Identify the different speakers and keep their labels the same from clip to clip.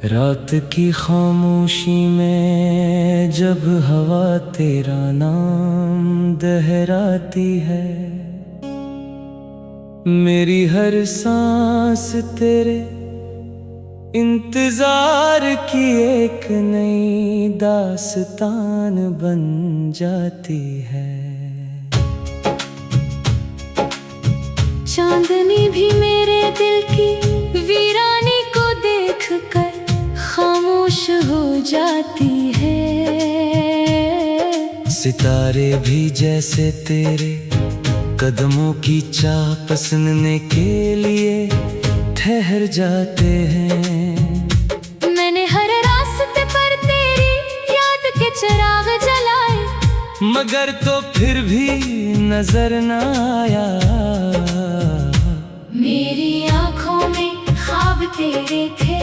Speaker 1: रात की खामोशी में जब हवा तेरा नाम दोहराती है, मेरी हर सांस तेरे इंतजार की एक नई दास्तान बन जाती है।
Speaker 2: चांदनी भी मेरे दिल की वीरानी को देखकर खामोश हो जाती है।
Speaker 1: सितारे भी जैसे तेरे कदमों की चाह सुनने के लिए ठहर जाते हैं।
Speaker 2: मैंने हर रास्ते पर तेरी याद के चिराग जलाए,
Speaker 1: मगर तो फिर भी नजर न आया।
Speaker 2: मेरी आँखों में ख्वाब तेरे थे,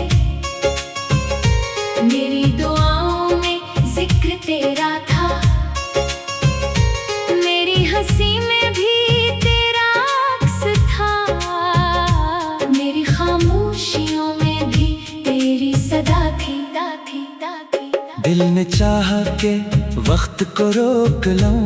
Speaker 2: मेरी दुआओं में जिक्र तेरा था, मेरी हंसी में भी तेरा अक्स था, मेरी खामोशियों में भी तेरी सदा थी।
Speaker 1: दिल ने चाहा के वक्त को रोक लूं,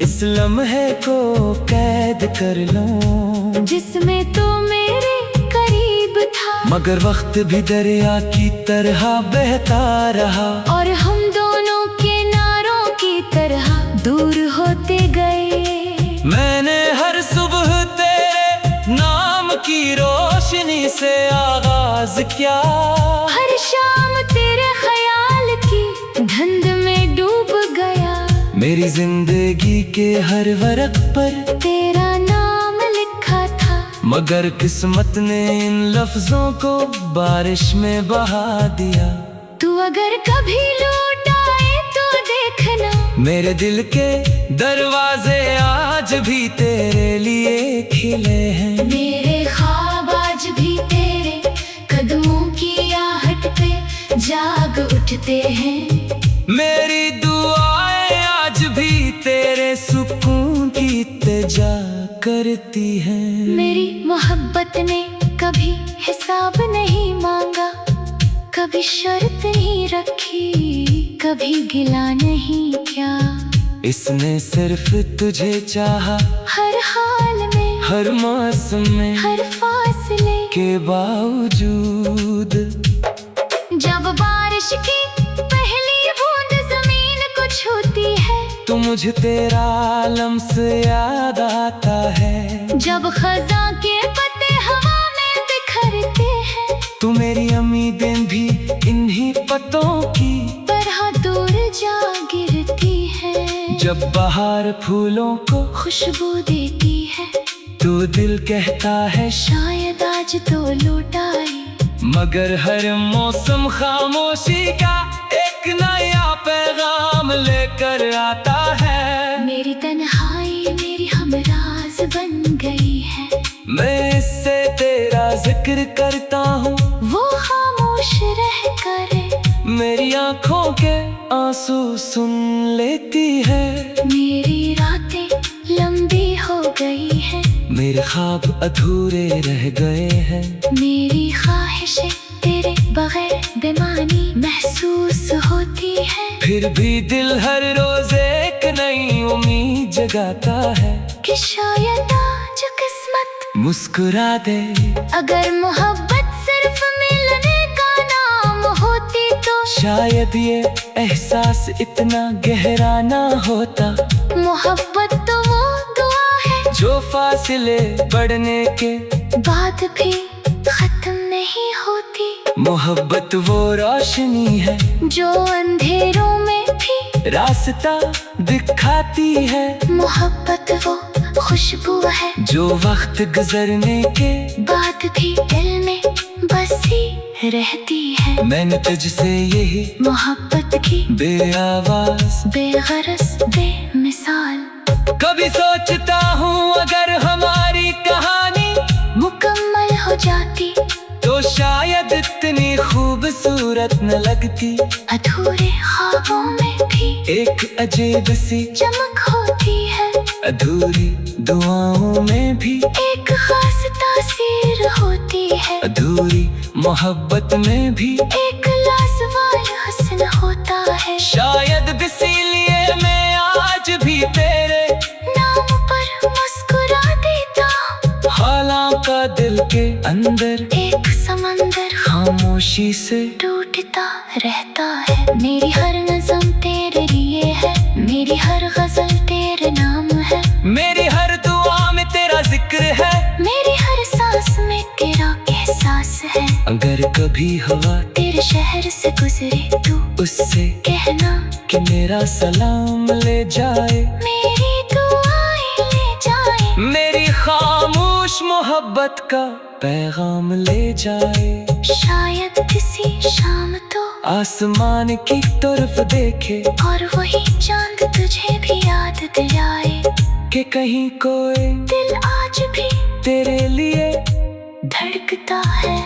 Speaker 1: इस लम्हे को कैद कर लूं,
Speaker 2: जिसमें तो मेरे करीब था,
Speaker 1: मगर वक्त भी दरिया की तरह बहता रहा,
Speaker 2: और हम दोनों किनारों की तरह दूर होते गए।
Speaker 1: मैंने हर सुबह तेरे नाम की रोशनी से आगाज किया,
Speaker 2: हर शाम तेरे ख्याल की धुंध में डूब गया।
Speaker 1: मेरी जिंदगी के हर वरक पर
Speaker 2: तेरा नाम लिखा था,
Speaker 1: मगर किस्मत ने इन लफ्जों को बारिश में बहा दिया।
Speaker 2: तू अगर कभी लौट आए तो देखना,
Speaker 1: मेरे दिल के दरवाजे आज भी तेरे लिए खिले हैं।
Speaker 2: मेरे ख्वाब आज भी तेरे कदमों की आहट पे जाग उठते हैं।
Speaker 1: मेरी दुआएं आज भी तेरे सुकून की इल्तिजा करती हैं।
Speaker 2: मेरी मोहब्बत ने कभी हिसाब नहीं मांगा, कभी शर्त नहीं रखी, कभी गिला नहीं किया।
Speaker 1: इसने सिर्फ तुझे चाहा,
Speaker 2: हर हाल में,
Speaker 1: हर मौसम में,
Speaker 2: हर फासले
Speaker 1: के बावजूद।
Speaker 2: जब बारिश की पहली बूंद जमीन को छूती है,
Speaker 1: तो मुझे तेरा लम्स याद आता है।
Speaker 2: जब खज़ां के पत्ते हवा में बिखरते हैं,
Speaker 1: तू मेरी उम्मीदें भी इन्हीं पत्तों की
Speaker 2: तरह दूर जा गिरती है।
Speaker 1: जब बाहर फूलों को
Speaker 2: खुशबू देती है,
Speaker 1: तो दिल कहता है
Speaker 2: शायद आज तो लौट आई।
Speaker 1: मगर हर मौसम खामोशी का एक नया पैगाम लेकर आता है।
Speaker 2: मेरी तन्हाई मेरी हमराज बन गई है,
Speaker 1: मैं इससे तेरा जिक्र करता हूँ,
Speaker 2: वो खामोश रह कर
Speaker 1: मेरी आँखों के आंसू सुन लेती है।
Speaker 2: मेरी रातें लंबी हो गई हैं,
Speaker 1: मेरे ख्वाब अधूरे रह गए हैं।
Speaker 2: मेरी ख्वाहिशें तेरे बगैर बेमानी महसूस होती है।
Speaker 1: फिर भी दिल हर रोज एक नई उम्मीद जगाता है
Speaker 2: कि शायद आज किस्मत
Speaker 1: मुस्कुरा दे।
Speaker 2: अगर मोहब्बत सिर्फ मिलने का नाम होती तो
Speaker 1: शायद ये एहसास इतना गहरा ना होता।
Speaker 2: मोहब्बत तो वो दुआ है
Speaker 1: जो फासले बढ़ने के
Speaker 2: बाद भी खत्म नहीं होती।
Speaker 1: मोहब्बत वो रोशनी है
Speaker 2: जो अंधेरों में भी
Speaker 1: रास्ता दिखाती है।
Speaker 2: मोहब्बत वो खुशबू है
Speaker 1: जो वक्त गुजरने के
Speaker 2: बाद भी दिल में बसी रहती है।
Speaker 1: मैंने तुझसे यही
Speaker 2: मोहब्बत की
Speaker 1: बेआवाज
Speaker 2: बेगरज बेमिसाल
Speaker 1: कभी सोचता हूँ, अगर हमारी कहानी
Speaker 2: मुकम्मल हो जाती
Speaker 1: तो शायद इतनी खूबसूरत न लगती।
Speaker 2: अधूरे ख्वाबों में भी
Speaker 1: एक अजीब सी
Speaker 2: चमक होती है।
Speaker 1: अधूरी दुआओं में भी
Speaker 2: एक खास तासीर होती है।
Speaker 1: अधूरी मोहब्बत में भी
Speaker 2: एक लाजवाब हस्न होता है।
Speaker 1: शायद इसीलिए मैं आज भी तेरे
Speaker 2: नाम पर मुस्कुरा देता हूँ।
Speaker 1: हालांकि दिल के अंदर
Speaker 2: एक समंदर
Speaker 1: खामोशी से
Speaker 2: टूटता रहता है। मेरी हर नज़म तेरे लिए है, मेरी हर गजल तेरे नाम है,
Speaker 1: मेरी हर दुआ में तेरा जिक्र है,
Speaker 2: मेरी हर सांस में तेरा एहसास है।
Speaker 1: अगर कभी हवा
Speaker 2: तेरे शहर से गुजरे तू
Speaker 1: उससे
Speaker 2: कहना
Speaker 1: कि मेरा सलाम ले जाए,
Speaker 2: मेरी दुआएं ले जाए,
Speaker 1: मेरी खामोश मोहब्बत का पैगाम ले जाए।
Speaker 2: शायद किसी शाम तो
Speaker 1: आसमान की तरफ देखे
Speaker 2: और वही चांद तुझे भी याद दिलाए
Speaker 1: कि कहीं कोई
Speaker 2: दिल आज भी
Speaker 1: तेरे लिए
Speaker 2: धड़कता है।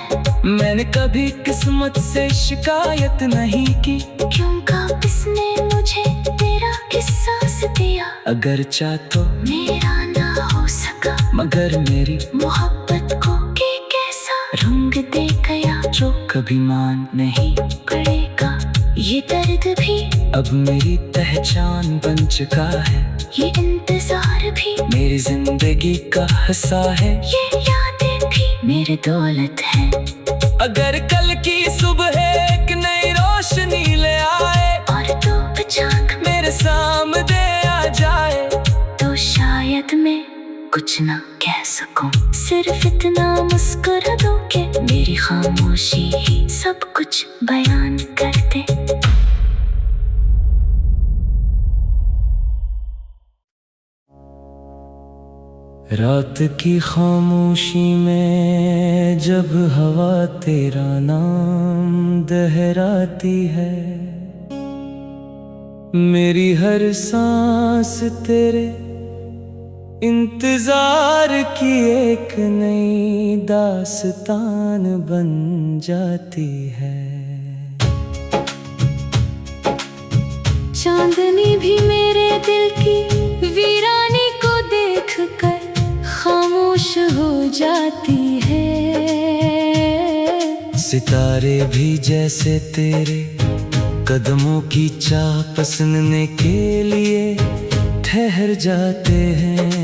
Speaker 1: मैंने कभी किस्मत से शिकायत नहीं की,
Speaker 2: क्योंकि किसने मुझे तेरा एहसास दिया।
Speaker 1: अगर चाह तो
Speaker 2: मेरा ना हो सका
Speaker 1: मगर मेरी
Speaker 2: मोहब्बत को के कैसा रंग दे गया जो
Speaker 1: कभी मान नहीं
Speaker 2: पड़ेगा। ये दर्द भी
Speaker 1: अब मेरी पहचान बन चुका है,
Speaker 2: ये इंतजार भी
Speaker 1: मेरी जिंदगी का हिस्सा है,
Speaker 2: ये यादें भी मेरी दौलत है।
Speaker 1: अगर कल की सुबह एक नई रोशनी ले आए
Speaker 2: और तू अचानक
Speaker 1: मेरे सामने आ जाए
Speaker 2: तो शायद मैं कुछ ना कह सकूं, सिर्फ इतना मुस्कुरा दूं कि मेरी खामोशी ही सब कुछ बयान कर दे।
Speaker 1: रात की खामोशी में जब हवा तेरा नाम दोहराती है, मेरी हर सांस तेरे इंतजार की एक नई दास्तान बन जाती है।
Speaker 2: चांदनी भी मेरे दिल की वीरानी को देखकर खामोश हो जाती है।
Speaker 1: सितारे भी जैसे तेरे कदमों की चाह पसंदने के लिए ठहर जाते हैं।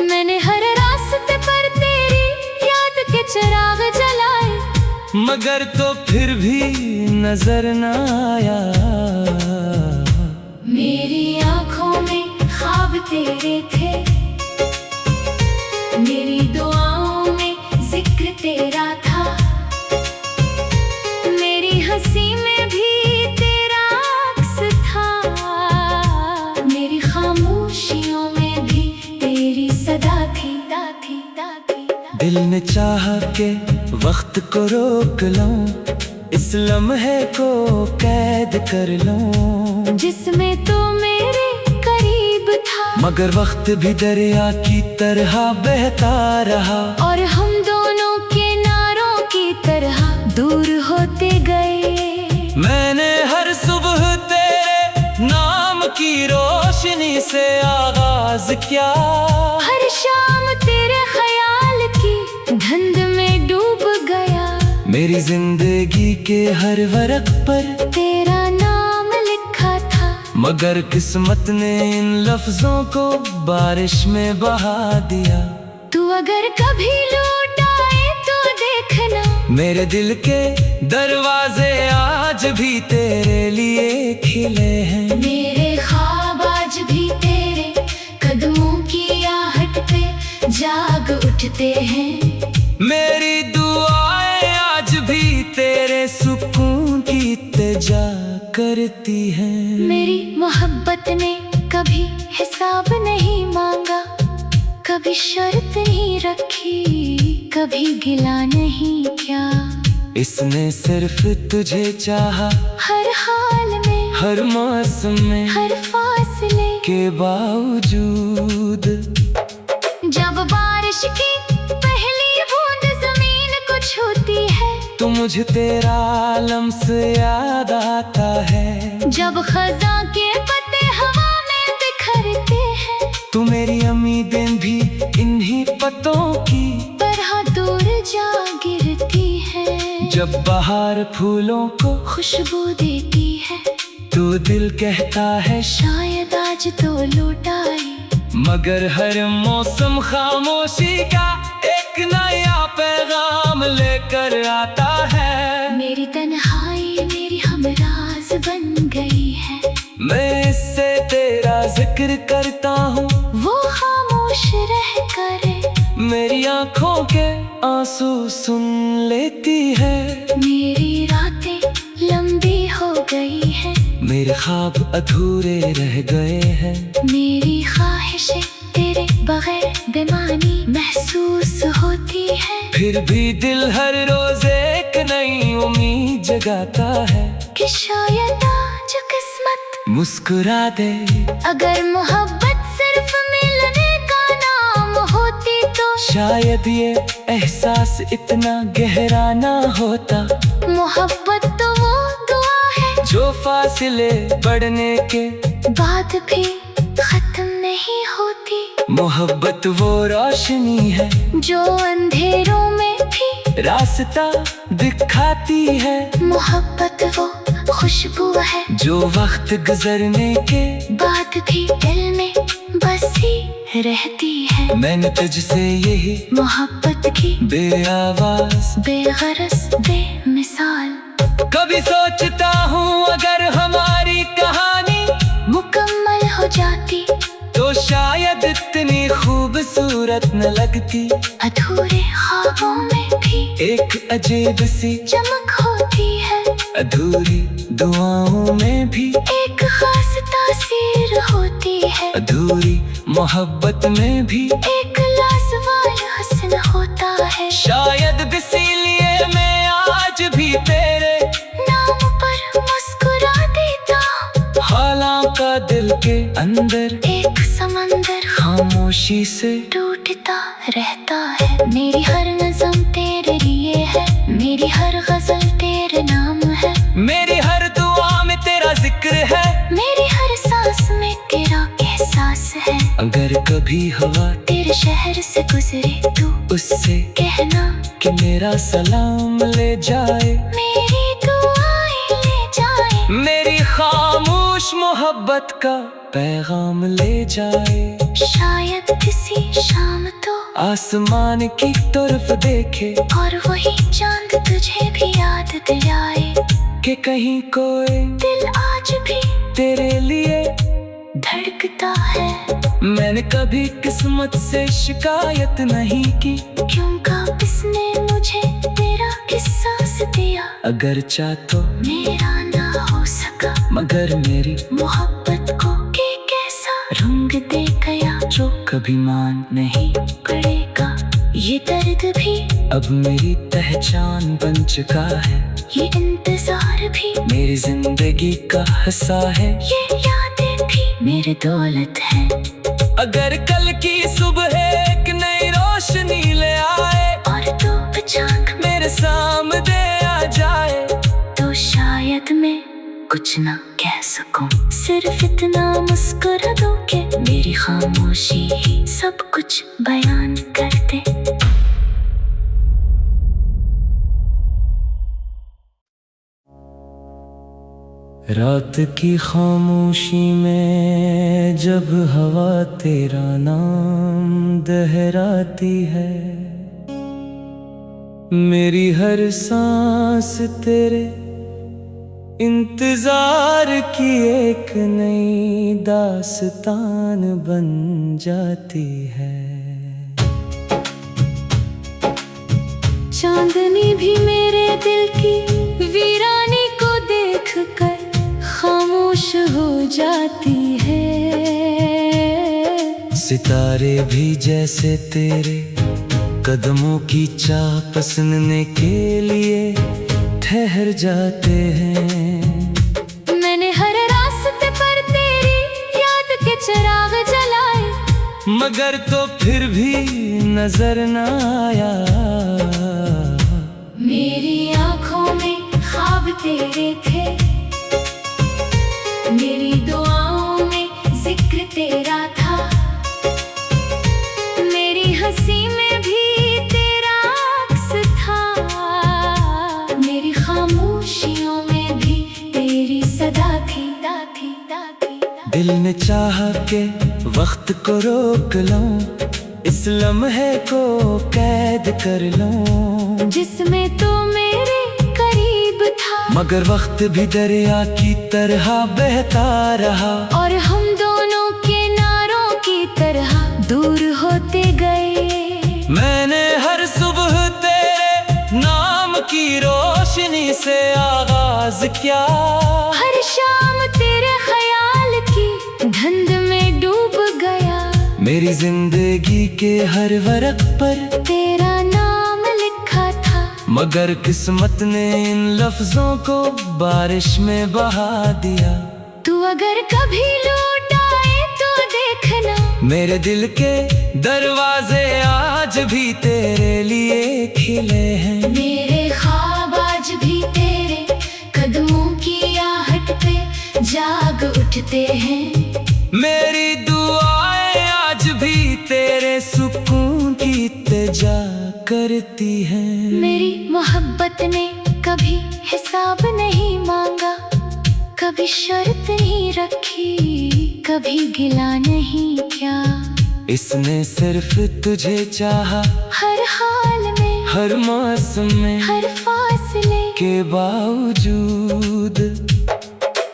Speaker 2: मैंने हर रास्ते पर तेरी याद के चिराग जलाए,
Speaker 1: मगर तो फिर भी नजर न आया।
Speaker 2: मेरी आँखों में ख्वाब तेरे थे, मेरी दुआओं में जिक्र तेरा था, मेरी हंसी में भी तेरा अक्स था, मेरी खामोशियों में भी तेरी सदा थी।
Speaker 1: दिल ने चाहा के वक्त को रोक लूं, इस लम्हे को कैद कर लूं,
Speaker 2: जिसमें तो मेरे करीब था,
Speaker 1: मगर वक्त भी दरिया की तरह बहता रहा
Speaker 2: और हम दोनों किनारों की तरह दूर होते गए।
Speaker 1: मैंने हर सुबह तेरे नाम की रोशनी से आगाज किया,
Speaker 2: हर शाम तेरे ख्याल की धुंध में डूब गया।
Speaker 1: मेरी जिंदगी के हर वर्क पर
Speaker 2: तेरा नाम लिखा था,
Speaker 1: मगर किस्मत ने इन लफ्जों को बारिश में बहा दिया।
Speaker 2: तू अगर कभी लौट आए तो देखना,
Speaker 1: मेरे दिल के दरवाजे आज भी तेरे लिए खिले हैं,
Speaker 2: मेरे ख्वाब आज भी तेरे कदमों की आहट पे जाग उठते हैं।
Speaker 1: मेरी दुआएं आज भी तेरे सुकून की इल्तिजा करती हैं।
Speaker 2: मेरी मोहब्बत ने कभी हिसाब नहीं मांगा, कभी शर्त नहीं रखी, कभी गिला नहीं किया।
Speaker 1: इसने सिर्फ तुझे चाहा,
Speaker 2: हर हाल में,
Speaker 1: हर मौसम में,
Speaker 2: हर फासले
Speaker 1: के बावजूद।
Speaker 2: जब बारिश की पहली बूंद जमीन को छूती है,
Speaker 1: तो मुझे तेरा लम्स याद आता है।
Speaker 2: जब खज़ां के पत्ते हवा में बिखरते हैं,
Speaker 1: तू मेरी उम्मीदें भी इन्हीं पत्तों की
Speaker 2: तरह दूर जा गिरती है।
Speaker 1: जब बाहर फूलों को
Speaker 2: खुशबू देती है
Speaker 1: तू दिल कहता है
Speaker 2: शायद आज तो लौट आई।
Speaker 1: मगर हर मौसम खामोशी का एक नया पैगाम लेकर आता है।
Speaker 2: मेरी तन्हाई मेरी हमराज बन गई है।
Speaker 1: मैं इससे तेरा जिक्र करता हूँ
Speaker 2: वो खामोश रह करे
Speaker 1: मेरी आँखों के आंसू सुन लेती है।
Speaker 2: मेरी रातें लंबी हो गई है।
Speaker 1: मेरे ख्वाब अधूरे रह गए हैं।
Speaker 2: मेरी ख्वाहिशें तेरे बगैर बेमानी महसूस होती है।
Speaker 1: फिर भी दिल हर रोज एक नई उम्मीद जगाता है
Speaker 2: कि शायद आज किस्मत
Speaker 1: मुस्कुरा दे।
Speaker 2: अगर मोहब्बत सिर्फ मिलने का नाम होती तो
Speaker 1: शायद ये एहसास इतना गहरा ना होता।
Speaker 2: मोहब्बत तो वो दुआ है
Speaker 1: जो फासले बढ़ने के
Speaker 2: बाद भी खत्म नहीं होती।
Speaker 1: मोहब्बत वो रोशनी है
Speaker 2: जो अंधेरों में भी
Speaker 1: रास्ता दिखाती है।
Speaker 2: मोहब्बत वो खुशबू है
Speaker 1: जो वक्त गुजरने के
Speaker 2: बाद भी दिल में बसी रहती है।
Speaker 1: मैंने तुझसे यही
Speaker 2: मोहब्बत की
Speaker 1: बेआवाज
Speaker 2: बेगरज बेमिसाल
Speaker 1: कभी सोचता हूँ अगर हमारी कहानी
Speaker 2: मुकम्मल हो जाती
Speaker 1: तो शायद इतनी खूबसूरत न लगती।
Speaker 2: अधूरे ख्वाबों में भी
Speaker 1: एक अजीब सी
Speaker 2: चमक होती है।
Speaker 1: अधूरी दुआओं में भी
Speaker 2: एक खास तासीर होती है।
Speaker 1: अधूरी मोहब्बत में भी
Speaker 2: एक लाजवाब हसन होता है।
Speaker 1: शायद इसीलिए मैं आज भी तेरे
Speaker 2: नाम पर मुस्कुरा देता हूँ।
Speaker 1: हालांकि दिल के अंदर
Speaker 2: एक समंदर
Speaker 1: खामोशी से
Speaker 2: टूटता रहता है। मेरी हर नज़म तेरे लिए है। मेरी हर गजल तेरे नाम है।
Speaker 1: मेरी हर दुआ में तेरा जिक्र है।
Speaker 2: मेरी हर सांस में तेरा एहसास है।
Speaker 1: अगर कभी हवा
Speaker 2: तेरे शहर से गुजरे तू
Speaker 1: उससे
Speaker 2: कहना
Speaker 1: कि मेरा सलाम ले जाए।
Speaker 2: मेरी दुआएं ले जाए।
Speaker 1: मेरी खामोश मोहब्बत का पैगाम ले जाए।
Speaker 2: शायद किसी शाम तो
Speaker 1: आसमान की तरफ देखे
Speaker 2: और वही चांद तुझे भी याद दिलाए
Speaker 1: कि कहीं कोई
Speaker 2: दिल आज भी
Speaker 1: तेरे लिए
Speaker 2: धड़कता है।
Speaker 1: मैंने कभी किस्मत से शिकायत नहीं की
Speaker 2: क्योंकि किसने मुझे तेरा एहसास दिया।
Speaker 1: अगर चाह तो
Speaker 2: मेरा ना हो सका
Speaker 1: मगर मेरी
Speaker 2: मोहब्बत को के कैसा रंग दे गया
Speaker 1: जो कभी मान नहीं
Speaker 2: पड़ेगा। ये दर्द भी
Speaker 1: अब मेरी पहचान बन चुका है।
Speaker 2: ये इंतजार भी
Speaker 1: मेरी जिंदगी का हिस्सा है।
Speaker 2: ये यादें भी मेरी दौलत है।
Speaker 1: अगर कल की सुबह एक नई रोशनी ले आए
Speaker 2: और तो चांद
Speaker 1: मेरे सामने आ जाए
Speaker 2: तो शायद मैं कुछ ना कह सकूं। सिर्फ इतना मुस्कुरा दो कि मेरी खामोशी ही सब कुछ बयान कर दे।
Speaker 1: रात की खामोशी में जब हवा तेरा नाम दोहराती है मेरी हर सांस तेरे इंतजार की एक नई दास्तान बन जाती है।
Speaker 2: चांदनी भी मेरे दिल की वीरानी को देखकर खामोश हो जाती है।
Speaker 1: सितारे भी जैसे तेरे कदमों की चाह पसंदने के लिए ठहर जाते हैं।
Speaker 2: मैंने हर रास्ते पर तेरी याद के चिराग जलाए
Speaker 1: मगर तो फिर भी नजर न आया।
Speaker 2: मेरी आँखों में ख्वाब तेरे थे। मेरी दुआओं में जिक्र तेरा था।
Speaker 1: दिल ने चाहा के वक्त को रोक लूं, इस लम्हे को कैद कर लूं,
Speaker 2: जिसमें तो मेरे करीब था,
Speaker 1: मगर वक्त भी दरिया की तरह बहता रहा,
Speaker 2: और हम दोनों किनारों की तरह दूर होते गए।
Speaker 1: मैंने हर सुबह तेरे नाम की रोशनी से आगाज किया,
Speaker 2: हर शाम तेरे ख्याल की धुंध में डूब गया।
Speaker 1: मेरी जिंदगी के हर वरक पर
Speaker 2: तेरा नाम लिखा था,
Speaker 1: मगर किस्मत ने इन लफ्जों को बारिश में बहा दिया।
Speaker 2: तू अगर कभी लौट आए तो देखना,
Speaker 1: मेरे दिल के दरवाजे आज भी तेरे लिए खिले हैं।
Speaker 2: मेरे ख्वाब आज भी तेरे कदमों की आहट पे जाग उठते हैं।
Speaker 1: मेरी दुआएं आज भी तेरे सुकून की इल्तिजा करती हैं।
Speaker 2: मेरी मोहब्बत ने कभी हिसाब नहीं मांगा, कभी शर्त नहीं रखी, कभी गिला नहीं किया।
Speaker 1: इसने सिर्फ तुझे चाहा,
Speaker 2: हर हाल में,
Speaker 1: हर मौसम में,
Speaker 2: हर फासले
Speaker 1: के बावजूद।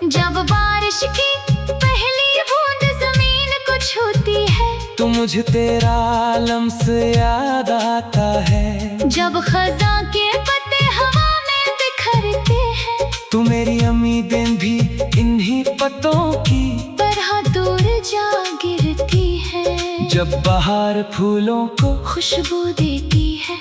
Speaker 2: जब बारिश की पहली बूंद जमीन को छूती है,
Speaker 1: तो मुझे तेरा लम्स याद आता है।
Speaker 2: जब खज़ां के पत्ते हवा में बिखरते हैं,
Speaker 1: तू मेरी उम्मीदें भी इन्हीं पत्तों की
Speaker 2: तरह दूर जा गिरती है।
Speaker 1: जब बाहर फूलों को
Speaker 2: खुशबू देती है,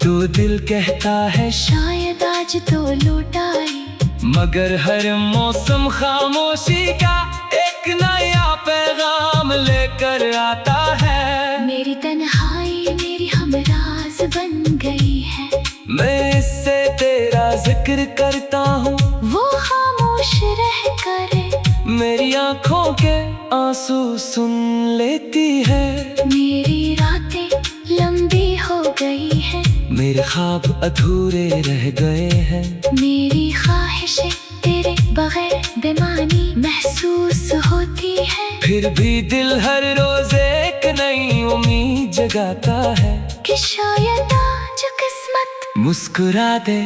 Speaker 1: तो दिल कहता है
Speaker 2: शायद आज तो लौट आई।
Speaker 1: मगर हर मौसम खामोशी का एक नया पैगाम लेकर आता है।
Speaker 2: मेरी तन्हाई मेरी हमराज बन गई है,
Speaker 1: मैं इससे तेरा जिक्र करता हूँ,
Speaker 2: वो खामोश रह करे
Speaker 1: मेरी आँखों के आंसू सुन लेती है।
Speaker 2: मेरी रातें लंबी हो गई हैं,
Speaker 1: मेरे ख्वाब अधूरे रह गए हैं।
Speaker 2: मेरी ख्वाहिशें तेरे बगैर बेमानी महसूस होती है।
Speaker 1: फिर भी दिल हर रोज एक नई उम्मीद जगाता है
Speaker 2: कि शायद आज किस्मत
Speaker 1: मुस्कुरा दे।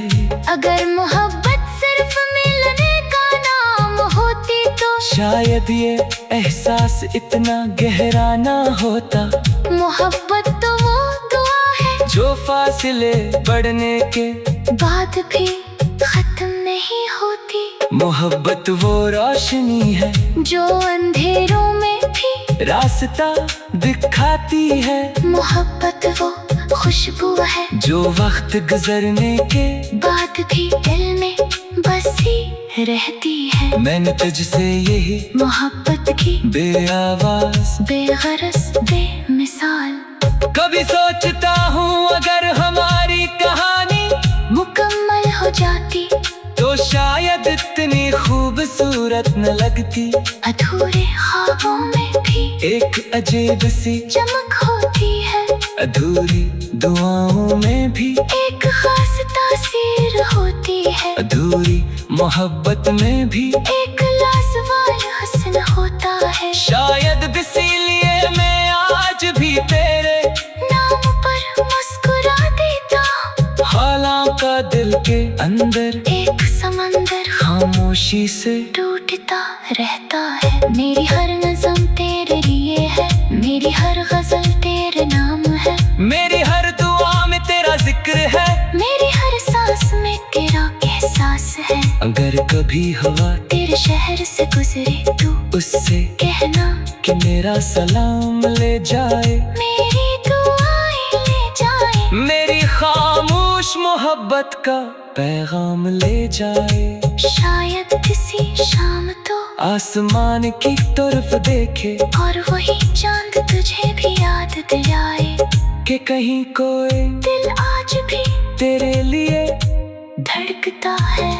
Speaker 2: अगर मोहब्बत सिर्फ मिलने का नाम होती तो
Speaker 1: शायद ये एहसास इतना गहरा ना होता।
Speaker 2: मोहब्बत तो वो दुआ है
Speaker 1: जो फासले बढ़ने के
Speaker 2: बाद भी खत्म नहीं होती।
Speaker 1: मोहब्बत वो रोशनी है
Speaker 2: जो अंधेरों में भी
Speaker 1: रास्ता दिखाती है।
Speaker 2: मोहब्बत वो खुशबू है
Speaker 1: जो वक्त गुजरने के
Speaker 2: बाद भी दिल में बसी रहती है।
Speaker 1: मैंने तुझसे यही
Speaker 2: मोहब्बत की
Speaker 1: बेआवाज
Speaker 2: बेगरज बेमिसाल
Speaker 1: कभी सोचता हूँ, अगर हमारी कहानी
Speaker 2: मुकम्मल हो जाती
Speaker 1: तो शायद इतनी खूबसूरत न लगती।
Speaker 2: अधूरे ख्वाबों में भी
Speaker 1: एक अजीब सी
Speaker 2: चमक होती है,
Speaker 1: अधूरी दुआओं में भी
Speaker 2: एक खास तासीर होती है।
Speaker 1: अधूरी मोहब्बत में भी
Speaker 2: एक लाजवाब हसन होता है।
Speaker 1: शायद इसीलिए मैं आज भी तेरे
Speaker 2: नाम पर मुस्कुरा देता हूँ।
Speaker 1: हालांकि दिल के अंदर
Speaker 2: एक समंदर
Speaker 1: खामोशी से
Speaker 2: टूटता रहता है। मेरी हर नज़म तेरे लिए है, मेरी हर गजल तेरे नाम है,
Speaker 1: मेरी हर दुआ में तेरा जिक्र है,
Speaker 2: मेरी हर सांस में तेरा एहसास है।
Speaker 1: अगर कभी हवा
Speaker 2: तेरे शहर से गुजरे तू
Speaker 1: उससे
Speaker 2: कहना
Speaker 1: कि मेरा सलाम ले जाए,
Speaker 2: मेरी दुआएं ले जाए,
Speaker 1: मेरी खामोश मोहब्बत का पैगाम ले जाए।
Speaker 2: शायद किसी शाम तो
Speaker 1: आसमान की तरफ देखे
Speaker 2: और वही चांद तुझे भी याद दिलाए
Speaker 1: कि कहीं कोई
Speaker 2: दिल आज भी
Speaker 1: तेरे लिए
Speaker 2: धड़कता है।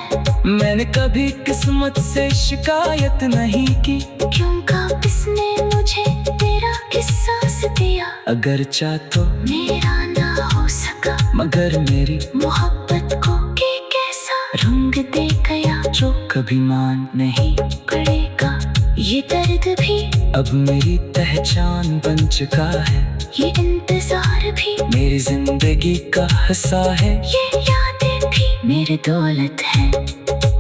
Speaker 1: मैंने कभी किस्मत से शिकायत नहीं की,
Speaker 2: क्योंकि किसने मुझे तेरा एहसास दिया।
Speaker 1: अगर चाह तो
Speaker 2: मेरा ना हो सका,
Speaker 1: मगर मेरी
Speaker 2: मोहब्बत को के कैसा रंग दे गया,
Speaker 1: जो कभी मान नहीं
Speaker 2: पड़ेगा ये दर्द भी
Speaker 1: अब मेरी पहचान बन चुका है।
Speaker 2: ये इंतजार भी
Speaker 1: मेरी जिंदगी का हिस्सा है।
Speaker 2: ये यादें भी मेरी दौलत है।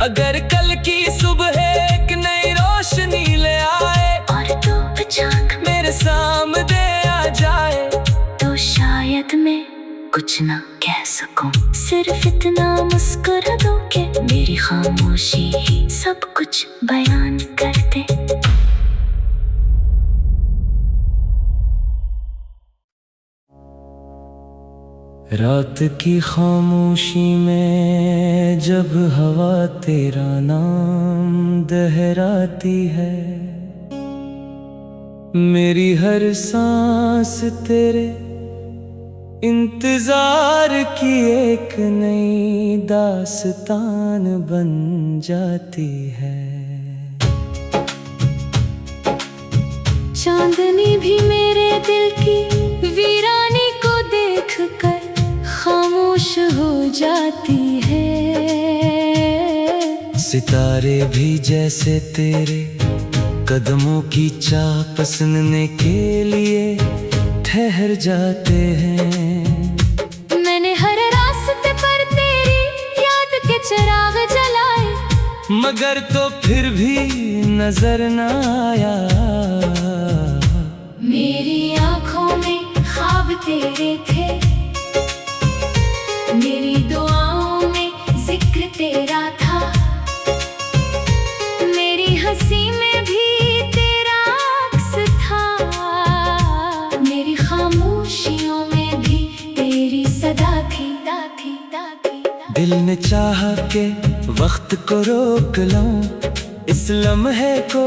Speaker 1: अगर कल की सुबह एक नई रोशनी ले आए
Speaker 2: और तो चांद
Speaker 1: मेरे सामने आ जाए,
Speaker 2: तो शायद मैं कुछ ना कह सकूं, सिर्फ इतना मुस्कुरा दो कि मेरी खामोशी ही सब कुछ बयान कर दे।
Speaker 1: रात की खामोशी में जब हवा तेरा नाम दोहराती है, मेरी हर सांस तेरे इंतजार की एक नई दास्तान बन जाती है।
Speaker 2: चांदनी भी मेरे दिल की वीरानी को देखकर खामोश हो जाती है।
Speaker 1: सितारे भी जैसे तेरे कदमों की चाह सुनने के लिए ठहर जाते हैं।
Speaker 2: मैंने हर रास्ते पर तेरी याद के चिराग जलाए,
Speaker 1: मगर तो फिर भी नजर न आया।
Speaker 2: मेरी आँखों में ख्वाब तेरे थे, मेरी दुआओं में जिक्र तेरा था, मेरी हंसी में भी तेरा अक्स था, मेरी खामोशियों में भी तेरी सदा थी।
Speaker 1: दिल ने चाहा के वक्त को रोक लूं, इस लम्हे को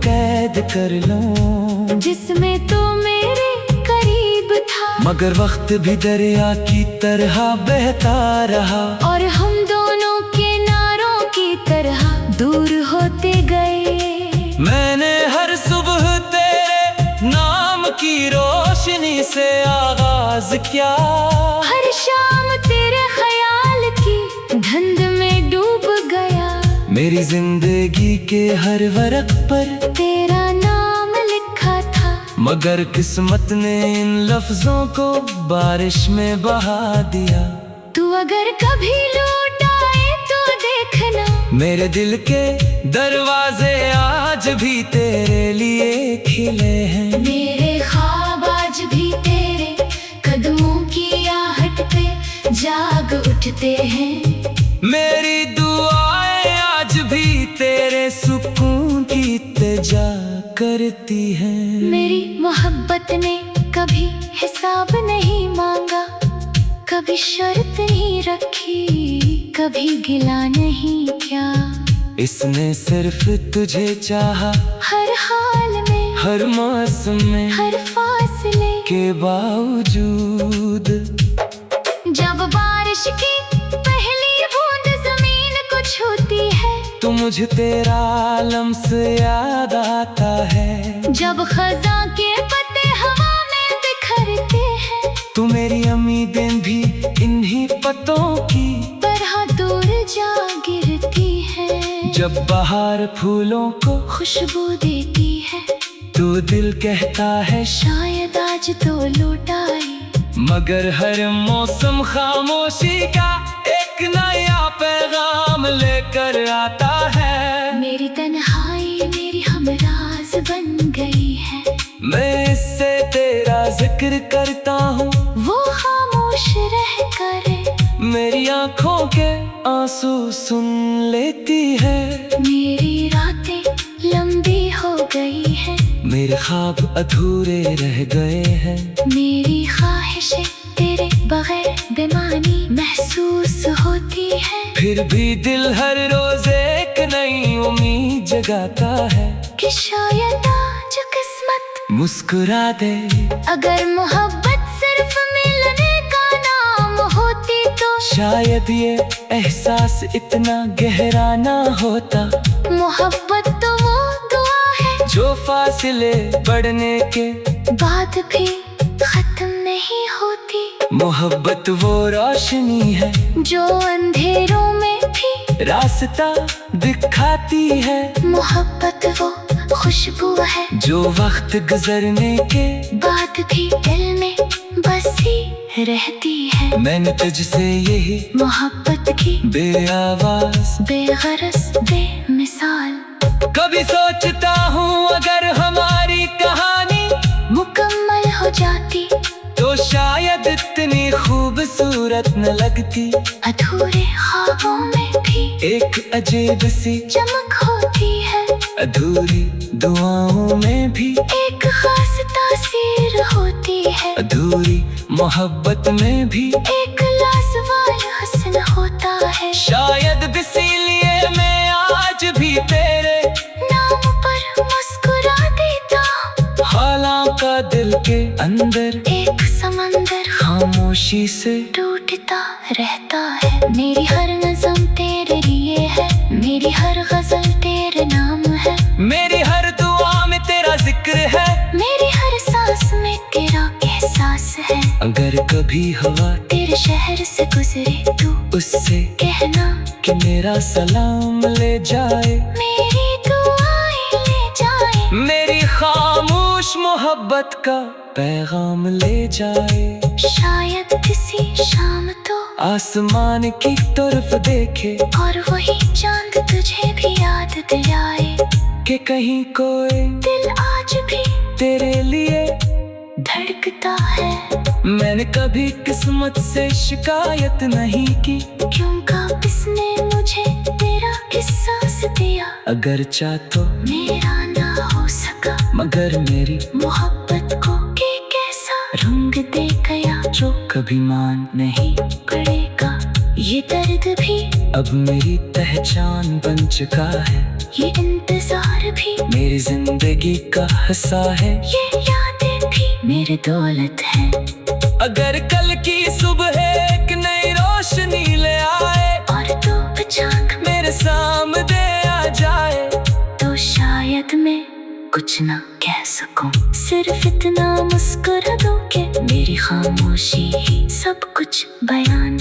Speaker 1: कैद कर लूं,
Speaker 2: जिसमें तो मेरे करीब था,
Speaker 1: मगर वक्त भी दरिया की तरह बहता रहा,
Speaker 2: और हम दोनों किनारों की तरह दूर होते गए।
Speaker 1: मैंने हर सुबह तेरे नाम की रोशनी से आगाज किया,
Speaker 2: हर शाम तेरे ख्याल की धुंध में डूब गया।
Speaker 1: मेरी जिंदगी के हर वरक पर
Speaker 2: तेरा नाम लिखा था,
Speaker 1: मगर किस्मत ने इन लफ्जों को बारिश में बहा दिया।
Speaker 2: तू अगर कभी लौट आए तो देखना,
Speaker 1: मेरे दिल के दरवाजे आज भी तेरे लिए खिले हैं।
Speaker 2: मेरे ख्वाब आज भी तेरे कदमों की आहट पे जाग उठते हैं।
Speaker 1: मेरी दुआएं आज भी तेरे सुकून की इल्तिजा करती हैं।
Speaker 2: मेरी मोहब्बत ने कभी हिसाब नहीं मांगा, कभी शर्त नहीं रखी, कभी गिला नहीं किया।
Speaker 1: इसने सिर्फ तुझे चाहा,
Speaker 2: हर हाल में,
Speaker 1: हर मौसम में,
Speaker 2: हर फासले
Speaker 1: के बावजूद।
Speaker 2: जब बारिश की पहली बूंद जमीन को छूती है,
Speaker 1: तो मुझे तेरा लम्स याद आता है।
Speaker 2: जब खज़ां के पत्ते हवा में बिखरते हैं,
Speaker 1: तू मेरी उम्मीदें भी इन्हीं पत्तों की
Speaker 2: तरह दूर जा गिरती है।
Speaker 1: जब बाहर फूलों को
Speaker 2: खुशबू देती है,
Speaker 1: तो दिल कहता है
Speaker 2: शायद आज तो लौट आई।
Speaker 1: मगर हर मौसम खामोशी का एक नया पैगाम लेकर आता है।
Speaker 2: मेरी तन्हाई मेरी हमराज बन गई है,
Speaker 1: मैं इससे तेरा जिक्र करता हूँ,
Speaker 2: वो खामोश रह कर
Speaker 1: मेरी आँखों के आंसू सुन लेती है।
Speaker 2: मेरी रातें लंबी हो गई हैं,
Speaker 1: मेरे ख्वाब अधूरे रह गए हैं।
Speaker 2: मेरी ख्वाहिशें तेरे बगैर बेमानी महसूस होती है।
Speaker 1: फिर भी दिल हर रोज एक नई उम्मीद जगाता है
Speaker 2: कि शायद आज किस्मत
Speaker 1: मुस्कुरा दे।
Speaker 2: अगर मोहब्बत सिर्फ मिलने का नाम होती तो
Speaker 1: शायद ये एहसास इतना गहरा ना होता।
Speaker 2: मोहब्बत तो वो दुआ है
Speaker 1: जो फासले बढ़ने के
Speaker 2: बाद भी खत्म नहीं होती।
Speaker 1: मोहब्बत वो रोशनी है
Speaker 2: जो अंधेरों में भी
Speaker 1: रास्ता दिखाती है।
Speaker 2: मोहब्बत वो खुशबू है
Speaker 1: जो वक्त गुजरने के
Speaker 2: बाद भी दिल में बसी रहती है।
Speaker 1: मैंने तुझसे यही
Speaker 2: मोहब्बत की
Speaker 1: बेआवाज
Speaker 2: बेगरज बेमिसाल
Speaker 1: कभी सोचता हूँ अगर हमारी कहानी
Speaker 2: मुकम्मल हो जाती
Speaker 1: तो शायद इतनी खूबसूरत न लगती।
Speaker 2: अधूरे ख्वाबों में भी
Speaker 1: एक अजीब सी
Speaker 2: चमक होती है,
Speaker 1: अधूरी दुआओं में भी
Speaker 2: एक खास तासीर होती है,
Speaker 1: अधूरी मोहब्बत में भी
Speaker 2: एक लाजवाब हसन होता है।
Speaker 1: शायद इसीलिए मैं आज भी तेरे
Speaker 2: नाम पर मुस्कुरा देता हूँ।
Speaker 1: हालांकि दिल के अंदर
Speaker 2: एक समंदर
Speaker 1: खामोशी से
Speaker 2: टूटता रहता है। मेरी हर नज़म तेरे लिए है, मेरी हर गजल तेरे नाम है,
Speaker 1: मेरी हर दुआ में तेरा जिक्र है,
Speaker 2: मेरी हर सांस में तेरा एहसास है।
Speaker 1: अगर कभी हवा
Speaker 2: तेरे शहर से गुजरे तू
Speaker 1: उससे
Speaker 2: कहना
Speaker 1: कि मेरा सलाम ले जाए,
Speaker 2: मेरी दुआएं ले जाए,
Speaker 1: मेरी खामोश मोहब्बत का पैगाम ले जाए।
Speaker 2: शायद किसी शाम तो
Speaker 1: आसमान की तरफ देखे
Speaker 2: और वही चांद तुझे भी याद दिलाए
Speaker 1: कि कहीं कोई
Speaker 2: दिल आज भी
Speaker 1: तेरे लिए
Speaker 2: धड़कता है।
Speaker 1: मैंने कभी किस्मत से शिकायत नहीं की,
Speaker 2: क्योंकि किसने मुझे तेरा एहसास दिया।
Speaker 1: अगर चाह तो
Speaker 2: मेरा ना हो सका
Speaker 1: मगर मेरी
Speaker 2: मोहब्बत को के कैसा रंग दे गया
Speaker 1: जो कभी मान नहीं
Speaker 2: पड़ेगा। ये दर्द भी
Speaker 1: अब मेरी पहचान बन चुका है,
Speaker 2: ये इंतजार भी
Speaker 1: मेरी जिंदगी का हिस्सा है,
Speaker 2: ये यादें भी मेरी दौलत है।
Speaker 1: अगर कल की सुबह एक नई रोशनी ले आए
Speaker 2: और तो बचाक
Speaker 1: मेरे सामने आ जाए
Speaker 2: तो शायद मैं कुछ ना कह सकूं, सिर्फ इतना मुस्कुरा दूं कि मेरी खामोशी ही सब कुछ बयान